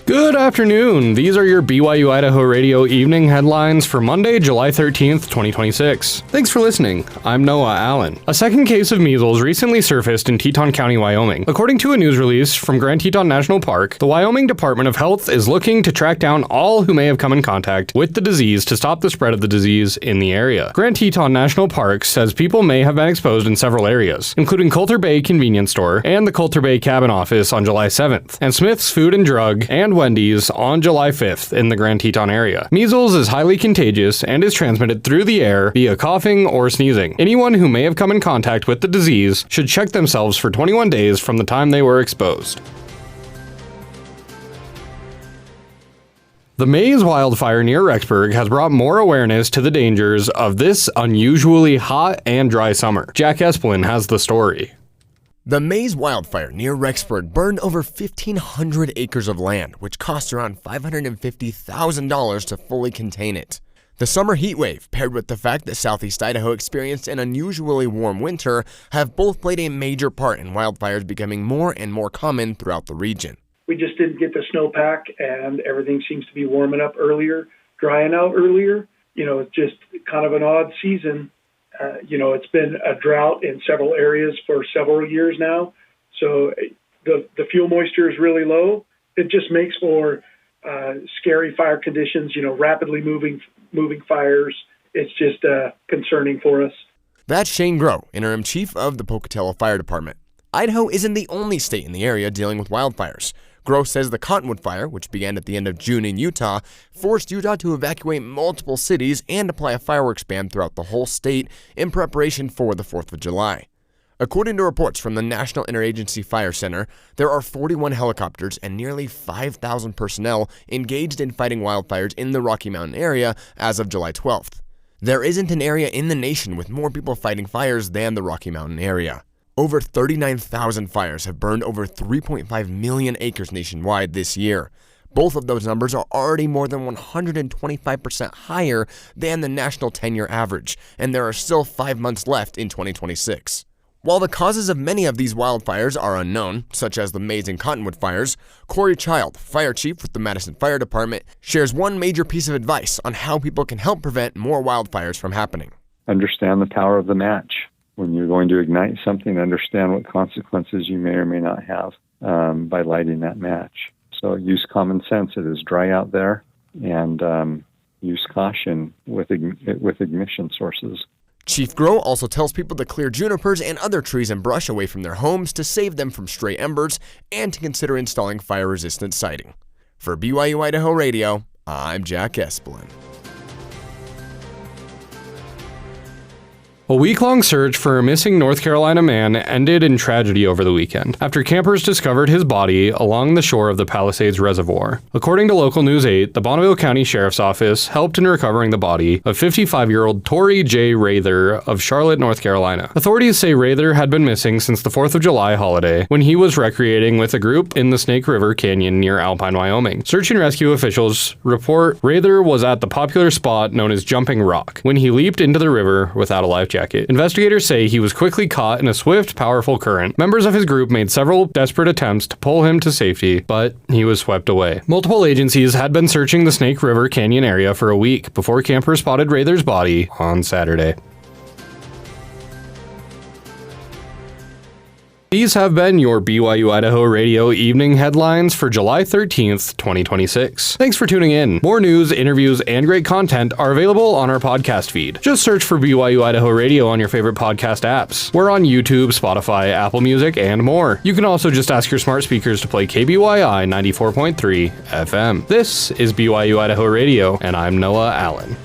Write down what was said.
Good afternoon. These are your BYU-Idaho radio evening headlines for Monday, July 13th, 2026. Thanks for listening. I'm Noah Allen. A second case of measles recently surfaced in Teton County, Wyoming. According to a news release from Grand Teton National Park, the Wyoming Department of Health is looking to track down all who may have come in contact with the disease to stop the spread of the disease in the area. Grand Teton National Park says people may have been exposed in several areas, including Coulter Bay Convenience Store and the Coulter Bay Cabin Office on July 7th, and Smith's Food and Drug and Wendy's on July 5th in the Grand Teton area. Measles is highly contagious and is transmitted through the air via coughing or sneezing. Anyone who may have come in contact with the disease should check themselves for 21 days from the time they were exposed. The Measles wildfire near Rexburg has brought more awareness to the dangers of this unusually hot and dry summer. Jack Esplin has the story. The Measles wildfire near Rexburg burned over 1,500 acres of land, which cost around $550,000 to fully contain it. The summer heat wave, paired with the fact that southeast Idaho experienced an unusually warm winter, have both played a major part in wildfires becoming more and more common throughout the region. We just didn't get the snowpack, and everything seems to be warming up earlier, drying out earlier. It's just kind of an odd season. It's been a drought in several areas for several years now. So the fuel moisture is really low. It just makes for scary fire conditions, rapidly moving fires. It's just concerning for us. That's Shane Groh, interim chief of the Pocatello Fire Department. Idaho isn't the only state in the area dealing with wildfires. Groh says the Cottonwood Fire, which began at the end of June in Utah, forced Utah to evacuate multiple cities and apply a fireworks ban throughout the whole state in preparation for the 4th of July. According to reports from the National Interagency Fire Center, there are 41 helicopters and nearly 5,000 personnel engaged in fighting wildfires in the Rocky Mountain area as of July 12th. There isn't an area in the nation with more people fighting fires than the Rocky Mountain area. Over 39,000 fires have burned over 3.5 million acres nationwide this year. Both of those numbers are already more than 125% higher than the national 10-year average, and there are still 5 months left in 2026. While the causes of many of these wildfires are unknown, such as the Measles and Cottonwood fires, Corey Child, fire chief with the Madison Fire Department, shares one major piece of advice on how people can help prevent more wildfires from happening. Understand the power of the match. When you're going to ignite something, understand what consequences you may or may not have by lighting that match. So use common sense. It is dry out there, and use caution with ignition sources. Chief Groh also tells people to clear junipers and other trees and brush away from their homes to save them from stray embers and to consider installing fire-resistant siding. For BYU-Idaho Radio, I'm Jack Esplin. A week-long search for a missing North Carolina man ended in tragedy over the weekend after campers discovered his body along the shore of the Palisades Reservoir. According to local News 8, the Bonneville County Sheriff's Office helped in recovering the body of 55-year-old Tori J. Rather of Charlotte, North Carolina. Authorities say Rather had been missing since the 4th of July holiday when he was recreating with a group in the Snake River Canyon near Alpine, Wyoming. Search and rescue officials report Rather was at the popular spot known as Jumping Rock when he leaped into the river without a life jacket. Investigators say he was quickly caught in a swift, powerful current. Members of his group made several desperate attempts to pull him to safety, but he was swept away. Multiple agencies had been searching the Snake River Canyon area for a week before campers spotted Rather's body on Saturday. These have been your BYU-Idaho Radio evening headlines for July 13th, 2026. Thanks for tuning in. More news, interviews, and great content are available on our podcast feed. Just search for BYU-Idaho Radio on your favorite podcast apps. We're on YouTube, Spotify, Apple Music, and more. You can also just ask your smart speakers to play KBYI 94.3 FM. This is BYU-Idaho Radio, and I'm Noah Allen.